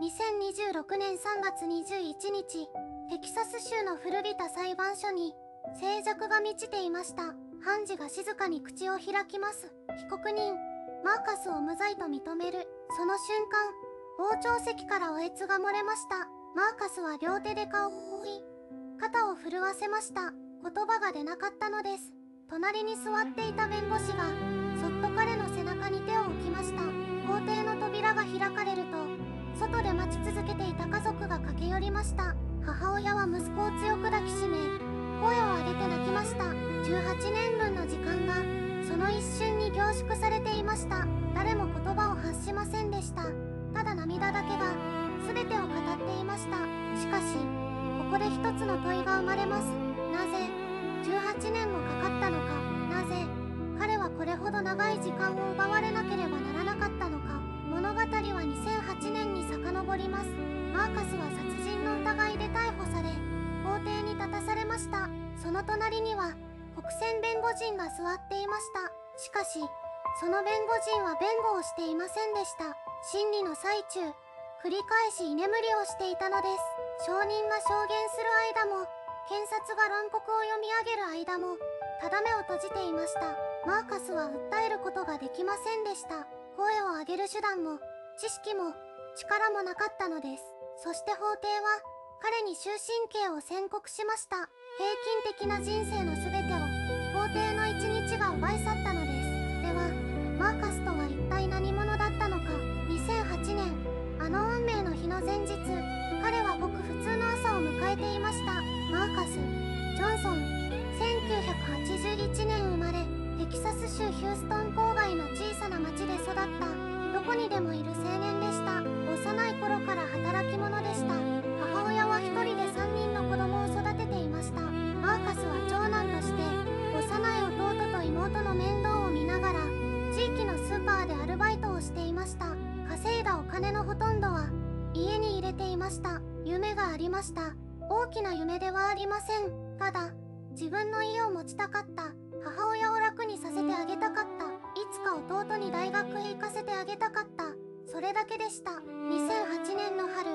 2026年3月21日、テキサス州の古びた裁判所に静寂が満ちていました。判事が静かに口を開きます。被告人、マーカスを無罪と認める。その瞬間、傍聴席からおえつが漏れました。マーカスは両手で顔を覆い、肩を震わせました。言葉が出なかったのです。隣に座っていた弁護士が、そっと彼の背中に手を置きました。法廷の扉が開かれると、外で待ち続けていた家族が駆け寄りました。母親は息子を強く抱きしめ、声を上げて泣きました。18年分の時間が、その一瞬に凝縮されていました。誰も言葉を発しませんでした。ただ涙だけが、全てを語っていました。しかし、ここで一つの問いが生まれます。なぜ、18年もかかったのか。なぜ、彼はこれほど長い時間を奪われなければならなかったのか。物語は2008年に遡ります。マーカスは殺人の疑いで逮捕され、法廷に立たされました。その隣には、国選弁護人が座っていました。しかし、その弁護人は弁護をしていませんでした。審理の最中、繰り返し居眠りをしていたのです。証人が証言する間も、検察が論告を読み上げる間も、ただ目を閉じていました。マーカスは訴えることができませんでした。声を上げる手段も、知識も、力もなかったのです。そして法廷は、彼に終身刑を宣告しました。平均的な人生の全てを、法廷の一日が奪い去ったのです。では、マーカスとは一体何者だったのか。2008年、あの運命の日の前日、彼はごく普通の朝を迎えていました。マーカス・ジョンソン、1981年生まれ、テキサス州ヒューストン郊外の小さな町で育った、どこにでもいる青年でした。幼い頃から働き者でした。母親は一人で3人の子供を育てていました。マーカスは長男として、幼い弟と妹の面倒を見ながら、地域のスーパーでアルバイトをしていました。稼いだお金のほとんどは、家に入れていました。夢がありました。大きな夢ではありません。ただ、自分の家を持ちたかった。母親を楽にさせてあげたかった。いつか弟に大学へ行かせてあげたかった。それだけでした。2008年の春、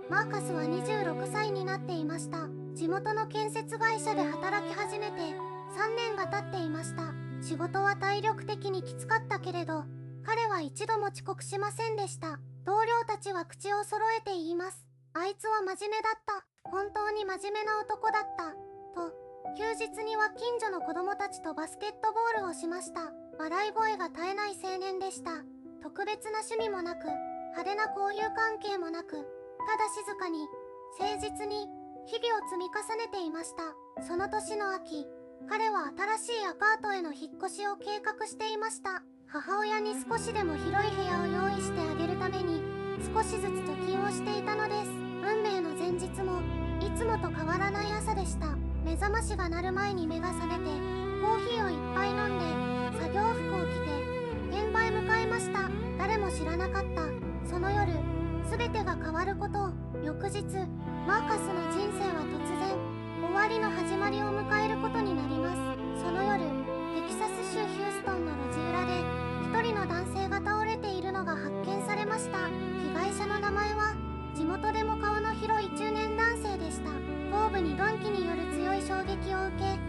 マーカスは26歳になっていました。地元の建設会社で働き始めて3年が経っていました。仕事は体力的にきつかったけれど、彼は一度も遅刻しませんでした。同僚たちは口を揃えて言います。あいつは真面目だった。本当に真面目な男だった。と、休日には近所の子供たちとバスケットボールをしました。笑い声が絶えない青年でした。特別な趣味もなく、派手な交友関係もなく、ただ静かに、誠実に、日々を積み重ねていました。その年の秋、彼は新しいアパートへの引っ越しを計画していました。母親に少しでも広い部屋を用意してあげるために、少しずつ貯金をしていたのです。運命の前日も、いつもと変わらない朝でした。目覚ましが鳴る前に目が覚めて、コーヒーを一杯飲んで、作業服を着て、現場へ向かいました。誰も知らなかった。その夜、すべてが変わることを。翌日、マーカスの人生は突然、終わりの始まりを迎えることになります。その夜、テキサス州ヒューストンの路地裏で、一人の男性が倒れているのが発見されました。被害者の名前は、地元でも顔の広い中年男性でした。頭部に鈍器による強い衝撃を受け、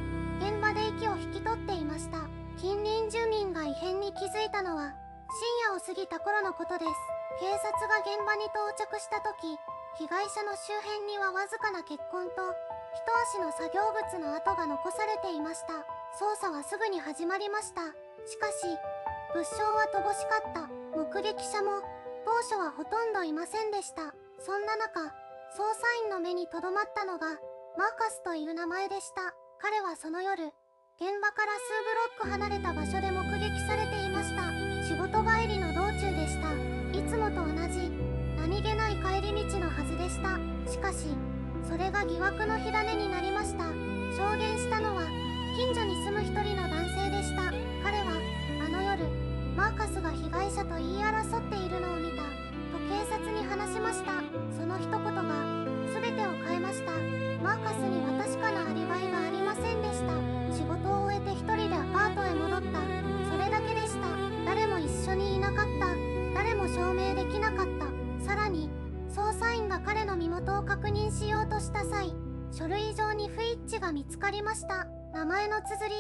現場で息を引き取っていました。近隣住民が異変に気づいたのは、深夜を過ぎた頃のことです。警察が現場に到着した時、被害者の周辺にはわずかな血痕と、一足の作業靴の跡が残されていました。捜査はすぐに始まりました。しかし、物証は乏しかった。目撃者も、当初はほとんどいませんでした。そんな中、捜査員の目に留まったのが、マーカスという名前でした。彼はその夜、現場から数ブロック離れた場所で目撃されていました。仕事帰りの道中でした。いつもと同じ、何気ない帰り道のはずでした。しかし、それが疑惑の火種になりました。証言したのは、近所に住む一人の男性でした。彼は、あの夜、マーカスが被害者と言い争っているのを見た、と警察に話しました。その一言が、全てを変えました。マーカスには確かなアリバイがありませんでした。仕事を終えて一人でアパートへ戻った。それだけでした。誰も一緒にいなかった。誰も証明できなかった。さらに、捜査が彼の身元を確認しようとした際、書類上に不一致が見つかりました。名前の綴り、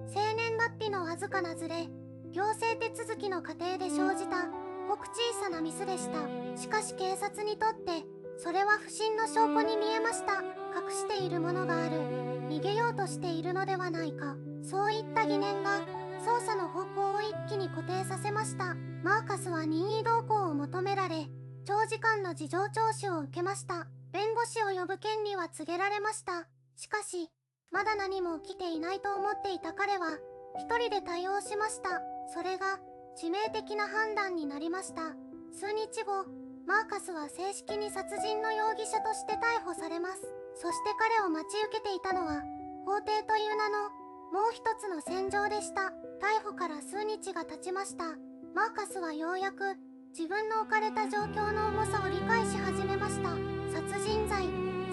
生年月日のわずかなズレ、行政手続きの過程で生じたごく小さなミスでした。しかし警察にとってそれは不審の証拠に見えました。隠しているものがある、逃げようとしているのではないか、そういった疑念が捜査の方向を一気に固定させました。マーカスは任意同行を求められ、長時間の事情聴取を受けました。弁護士を呼ぶ権利は告げられました。しかしまだ何も起きていないと思っていた彼は一人で対応しました。それが致命的な判断になりました。数日後、マーカスは正式に殺人の容疑者として逮捕されます。そして彼を待ち受けていたのは法廷という名のもう一つの戦場でした。逮捕から数日が経ちました。マーカスはようやく自分の置かれた状況の重さを理解し始めました。殺人罪、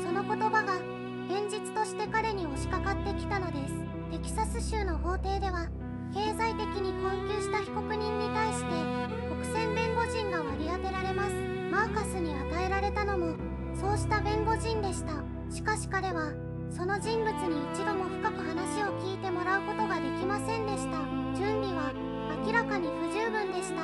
その言葉が現実として彼に押しかかってきたのです。テキサス州の法廷では経済的に困窮した被告人に対して国選弁護人が割り当てられます。マーカスに与えられたのもそうした弁護人でした。しかし彼はその人物に一度も深く話を聞いてもらうことができませんでした。準備は明らかに不十分でした。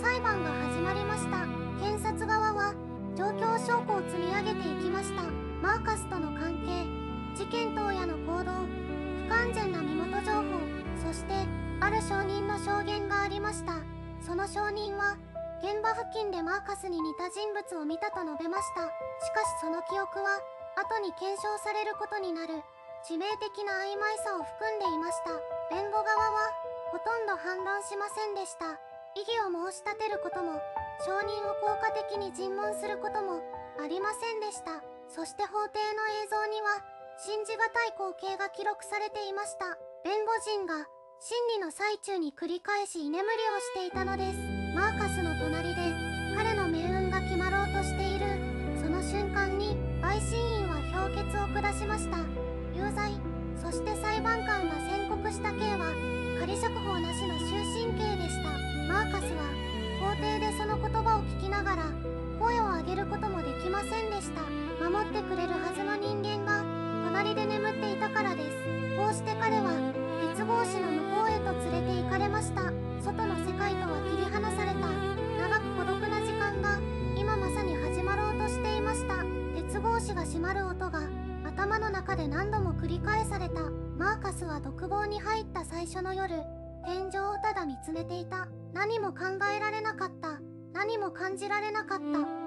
裁判が始まりました。検察側は状況証拠を積み上げていきました。マーカスとの関係、事件当夜の行動、不完全な身元情報、そしてある証人の証言がありました。その証人は現場付近でマーカスに似た人物を見たと述べました。しかしその記憶は後に検証されることになる致命的な曖昧さを含んでいました。弁護側はほとんど反論しませんでした。異議を申し立てることも証人を効果的に尋問することもありませんでした。そして法廷の映像には信じがたい光景が記録されていました。弁護人が審理の最中に繰り返し居眠りをしていたのです。マーカスの隣で彼の命運が決まろうとしているその瞬間に陪審員は評決を下しました。有罪。そして裁判官が宣告した刑は仮釈放なしの終身刑でした。マーカスは法廷でその言葉を聞きながら声を上げることもできませんでした。守ってくれるはずの人間が隣で眠っていたからです。こうして彼は鉄格子の向こうへと連れて行かれました。外の世界とは切り離された長く孤独な時間が今まさに始まろうとしていました。鉄格子が閉まる音が頭の中で何度も繰り返された。マーカスは独房に入った最初の夜、天井をただ見つめていた。何も考えられなかった。何も感じられなかった。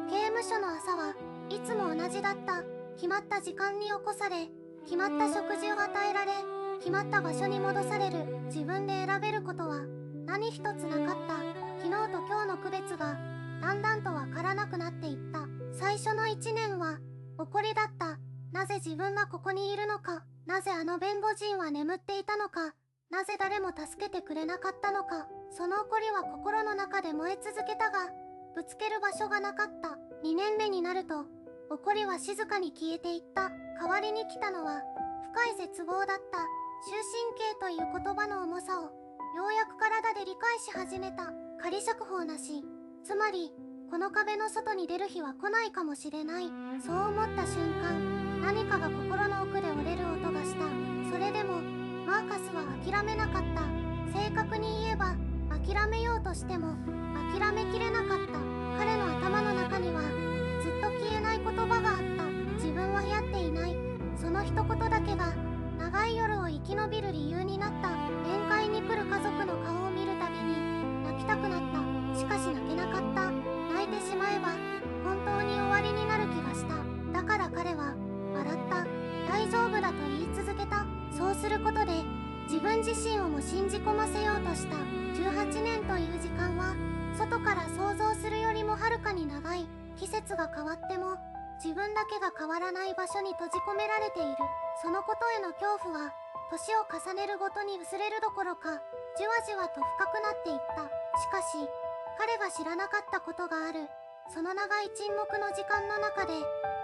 刑務所の朝はいつも同じだった。決まった時間に起こされ、決まった食事を与えられ、決まった場所に戻される。自分で選べることは何一つなかった。昨日と今日の区別がだんだんとわからなくなっていった。最初の1年は怒りだった。なぜ自分がここにいるのか、なぜあの弁護人は眠っていたのか、なぜ誰も助けてくれなかったのか。その怒りは心の中で燃え続けたが、ぶつける場所がなかった。2年目になると怒りは静かに消えていった。代わりに来たのは深い絶望だった。終身刑という言葉の重さをようやく体で理解し始めた。仮釈放なし、つまりこの壁の外に出る日は来ないかもしれない。そう思った瞬間、何かが心の奥で折れる音がした。それでもマーカスは諦めなかった。正確に言えば諦めようとしても諦めきれなかった。彼の頭の中にはずっと消えない言葉があった。自分はやっていない。その一言だけが長い夜を生き延びる理由になった。面会に来る家族の顔を見るたびに泣きたくなった。しかし泣けなかった。泣いてしまえば本当に終わりになる気がした。だから彼は笑った。大丈夫だと言い続けた。そうすることで自分自身をも信じ込ませようとした。18年という時間は外から想像するよりもはるかに長い。季節が変わっても自分だけが変わらない場所に閉じ込められている。そのことへの恐怖は年を重ねるごとに薄れるどころかじわじわと深くなっていった。しかし彼が知らなかったことがある。その長い沈黙の時間の中で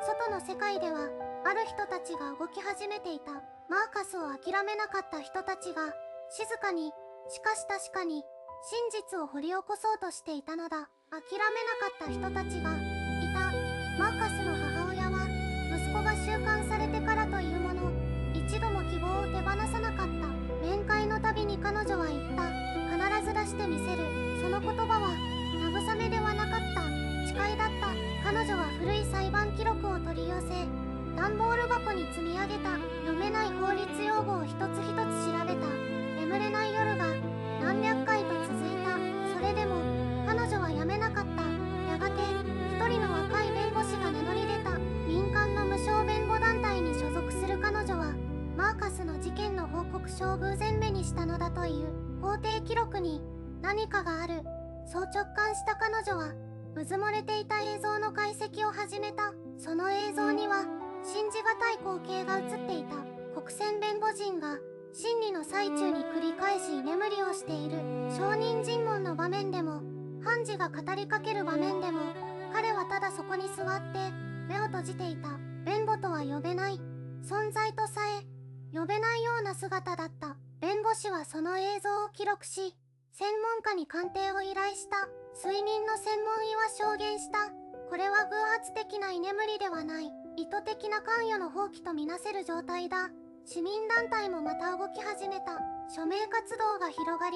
外の世界ではある人たちが動き始めていた。マーカスを諦めなかった人たちが静かに、しかし確かに真実を掘り起こそうとしていたのだ。諦めなかった人たちがいた。マーカスの母段ボール箱に積み上げた読めない法律用語を一つ一つ調べた。眠れない夜が何百回と続いた。それでも彼女はやめなかった。やがて一人の若い弁護士が名乗り出た。民間の無償弁護団体に所属する彼女はマーカスの事件の報告書を偶然目にしたのだという。法廷記録に何かがある。そう直感した彼女はうずもれていた映像の解析を始めた。その映像には信じがたい光景が映っていた。国選弁護人が審理の最中に繰り返し居眠りをしている。証人尋問の場面でも判事が語りかける場面でも彼はただそこに座って目を閉じていた。弁護とは呼べない、存在とさえ呼べないような姿だった。弁護士はその映像を記録し専門家に鑑定を依頼した。睡眠の専門医は証言した。これは偶発的な居眠りではない、意図的な関与の放棄とみなせる状態だ。市民団体もまた動き始めた。署名活動が広がり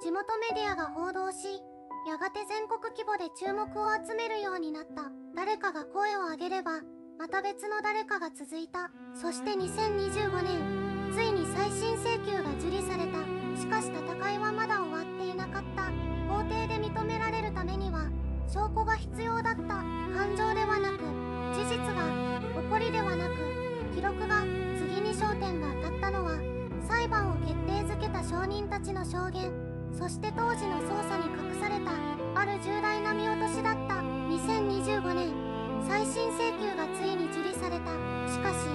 地元メディアが報道し、やがて全国規模で注目を集めるようになった。誰かが声を上げればまた別の誰かが続いた。そして2025年ついに再審請求が受理された。しかし戦いはまだ終わっていなかった。法廷で認められるためには証拠が必要だった。感情ではなく事実が、怒りではなく記録が。次に焦点が当たったのは裁判を決定づけた証人たちの証言、そして当時の捜査に隠されたある重大な見落としだった。2025年再審請求がついに受理された。しかし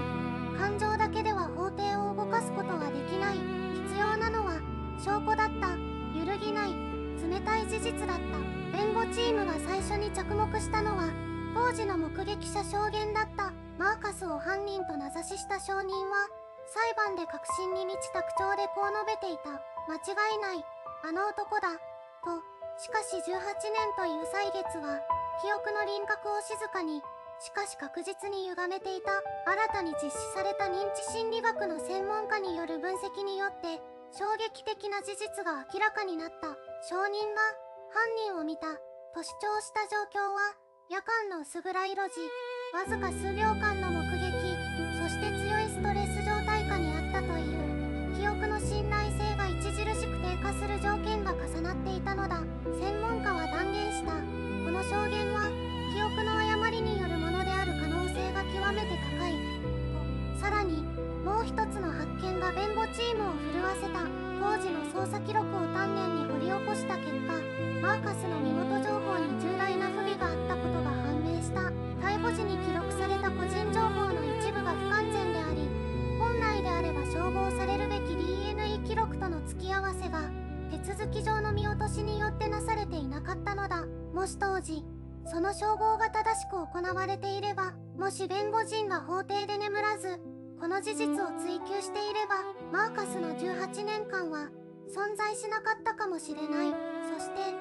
感情だけでは法廷を動かすことはできない。必要なのは証拠だった。揺るぎない冷たい事実だった。弁護チームが最初に着目したのは当時の目撃者証言だった。マーカスを犯人と名指しした証人は裁判で確信に満ちた口調でこう述べていた。間違いない、あの男だと。しかし18年という歳月は記憶の輪郭を静かに、しかし確実に歪めていた。新たに実施された認知心理学の専門家による分析によって衝撃的な事実が明らかになった。証人が犯人を見たと主張した状況は夜間の薄暗い路地、わずか数秒間の目撃、そして強いストレス状態下にあったという。記憶の信頼性が著しく低下する条件が重なっていたのだ。専門家は断言した。この証言は記憶の誤りによるものである可能性が極めて高いと。さらにもう一つの発見が弁護チームを震わせた。当時の捜査記録を丹念に掘り起こした結果、マーカスの身元情報に重大な不備があったことが判明した。逮捕時に記録された個人情報の一部が不完全であり、本来であれば照合されるべき DNA 記録との付き合わせが手続き上の見落としによってなされていなかったのだ。もし当時その照合が正しく行われていれば、もし弁護人が法廷で眠らずこの事実を追求していれば、マーカスの18年間は存在しなかったかもしれない。そして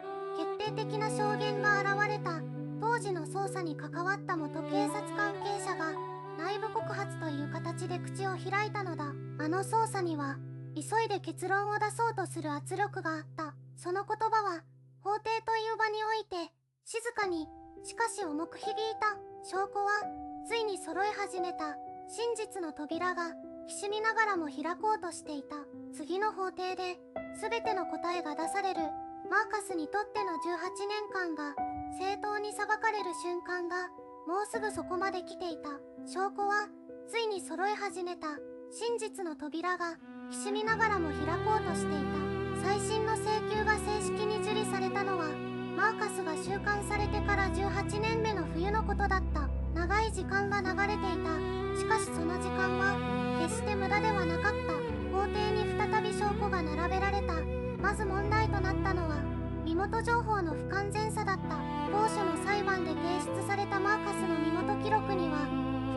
決定的な証言が現れた。当時の捜査に関わった元警察関係者が内部告発という形で口を開いたのだ。あの捜査には急いで結論を出そうとする圧力があった。その言葉は法廷という場において静かに、しかし重く響いた。証拠はついに揃い始めた。真実の扉がきしみながらも開こうとしていた。次の法廷で全ての答えが出される。マーカスにとっての18年間が正当に裁かれる瞬間がもうすぐそこまで来ていた。証拠はついに揃い始めた。真実の扉がきしみながらも開こうとしていた。再審の請求が正式に受理されたのはマーカスが収監されてから18年目の冬のことだった。長い時間が流れていた。しかしその時間は決して無駄ではなかった。法廷に再び証拠が並べられた。まず問題となったのは身元情報の不完全さだった。当初の裁判で提出されたマーカスの身元記録には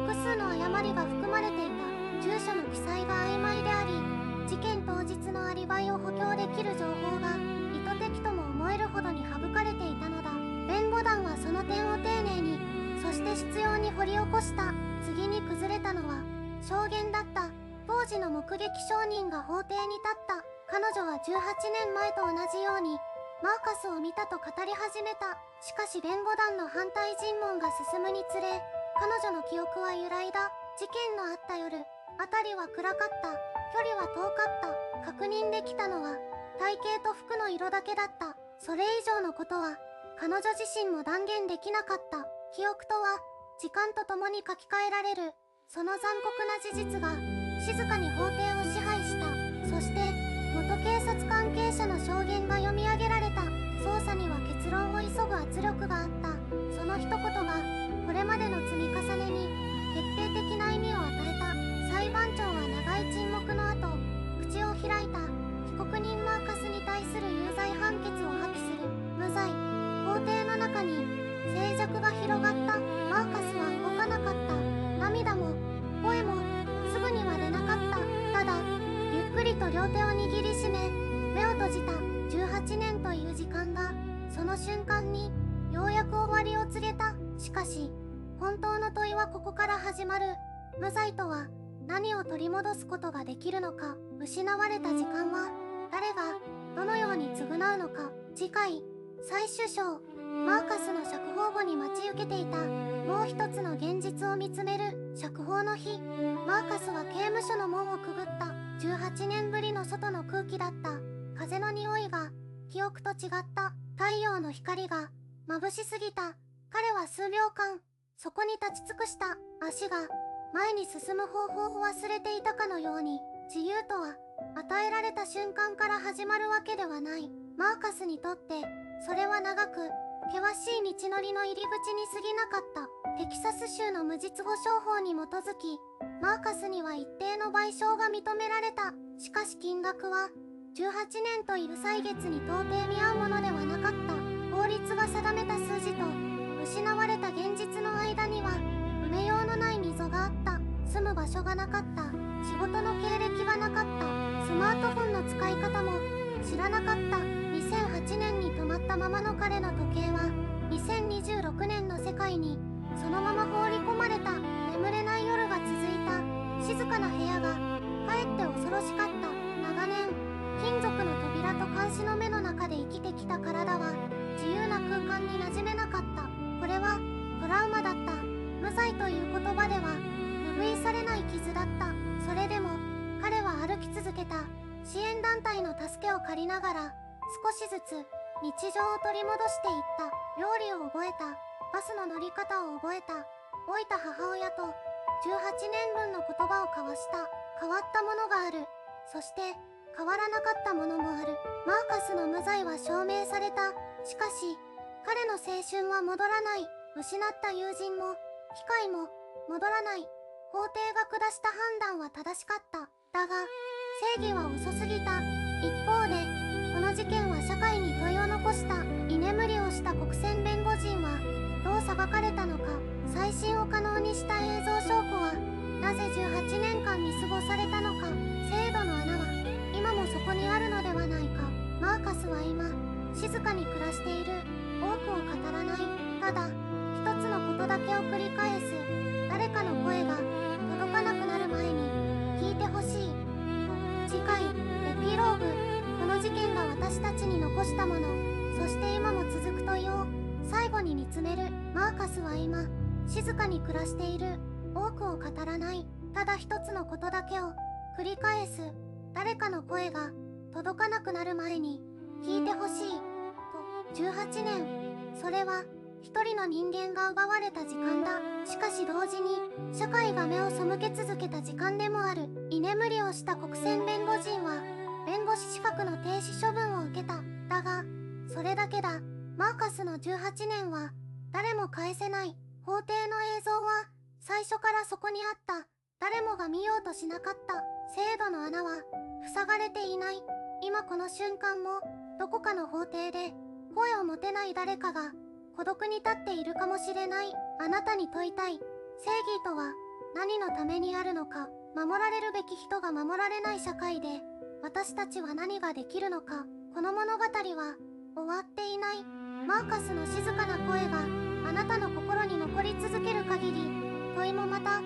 複数の誤りが含まれていた。住所の記載が曖昧であり、事件当日のアリバイを補強できる情報が意図的とも思えるほどに省かれていたのだ。弁護団はその点を丁寧に、そして執拗に掘り起こした。次に崩れたのは証言だった。当時の目撃証人が法廷に立った。彼女は18年前と同じようにマーカスを見たと語り始めた。しかし弁護団の反対尋問が進むにつれ、彼女の記憶は揺らいだ。事件のあった夜、辺りは暗かった。距離は遠かった。確認できたのは体型と服の色だけだった。それ以上のことは彼女自身も断言できなかった。記憶とは時間とともに書き換えられる。その残酷な事実が静かに法廷を支配した。そして元警察関係者の証言が読み上げられた。捜査には結論を急ぐ圧力があった。その一言がこれまでの積み重ねに決定的な意味を与えた。裁判長は長い沈黙の後、口を開いた。被告人マーカスに対する有罪判決を破棄する。無罪。法廷の中に静寂が広がった。マーカスは動かなかった。涙も声もすぐには出なかった。ただゆっくりと両手を握りしめ目を閉じた。18年という時間がその瞬間にようやく終わりを告げた。しかし本当の問いはここから始まる。無罪とは何を取り戻すことができるのか。失われた時間は誰がどのように償うのか。次回最終章。マーカスの釈放後に待ち受けていたもう一つの現実を見つめる釈放の日。マーカスは刑務所の門をくぐった。18年ぶりの外の空気だった。風の匂いが記憶と違った。太陽の光が眩しすぎた。彼は数秒間そこに立ち尽くした。足が前に進む方法を忘れていたかのように。自由とは与えられた瞬間から始まるわけではない。マーカスにとってそれは長く険しい道のりの入り口に過ぎなかった。テキサス州の無実護商法に基づきマーカスには一定の賠償が認められた。しかし金額は18年という歳月に到底見合うものではなかった。法律が定めた数字と失われた現実の間には埋めようのない溝があった。住む場所がなかった。仕事の経歴がなかった。スマートフォンの使い方も知らなかった。2008年に止まったままの彼の時計は2026年の世界にそのまま放り込まれた。眠れない夜が続いた。静かな部屋がかえって恐ろしかった。長年金属の扉と監視の目の中で生きてきた体は自由な空間に馴染めなかった。これはトラウマだった。無罪という言葉では拭いされない傷だった。それでも彼は歩き続けた。支援団体の助けを借りながら少しずつ日常を取り戻していった。料理を覚えた。バスの乗り方を覚えた。老いた母親と18年分の言葉を交わした。変わったものがある。そして変わらなかったものもある。マーカスの無罪は証明された。しかし彼の青春は戻らない。失った友人も機会も戻らない。法廷が下した判断は正しかった。だが正義は遅すぎた。一方でこの事件は社会に問いを残した。居眠りをした国選弁護人はどう裁かれたのか。再審を可能にした映像証拠はなぜ18年間見過ごされたのか。制度の穴は今もそこにあるのではないか。マーカスは今静かに暮らしている。多くを語らない。ただ一つのことだけを繰り返す。誰かの声が届かなくなる前に聞いてほしい。次回エピローグ。この事件が私たちに残したもの、そして今も続く問いを最後に見つめる。マーカスは今静かに暮らしている。多くを語らない。ただ一つのことだけを繰り返す。誰かの声が届かなくなる前に聞いてほしい。と18年。それは一人の人間が奪われた時間だ。しかし同時に社会が目を背け続けた時間でもある。居眠りをした国選弁護人は弁護士資格の停止処分を受けた。だがそれだけだ。マーカスの18年は誰も返せない。法廷の映像は最初からそこにあった。誰もが見ようとしなかった。制度の穴は塞がれていない。今この瞬間もどこかの法廷で声を持てない誰かが孤独に立っているかもしれない。あなたに問いたい。正義とは何のためにあるのか。守られるべき人が守られない社会で私たちは何ができるのか。この物語は終わっていない。マーカスの静かな声があなたの心に残り続ける限り、問いもまた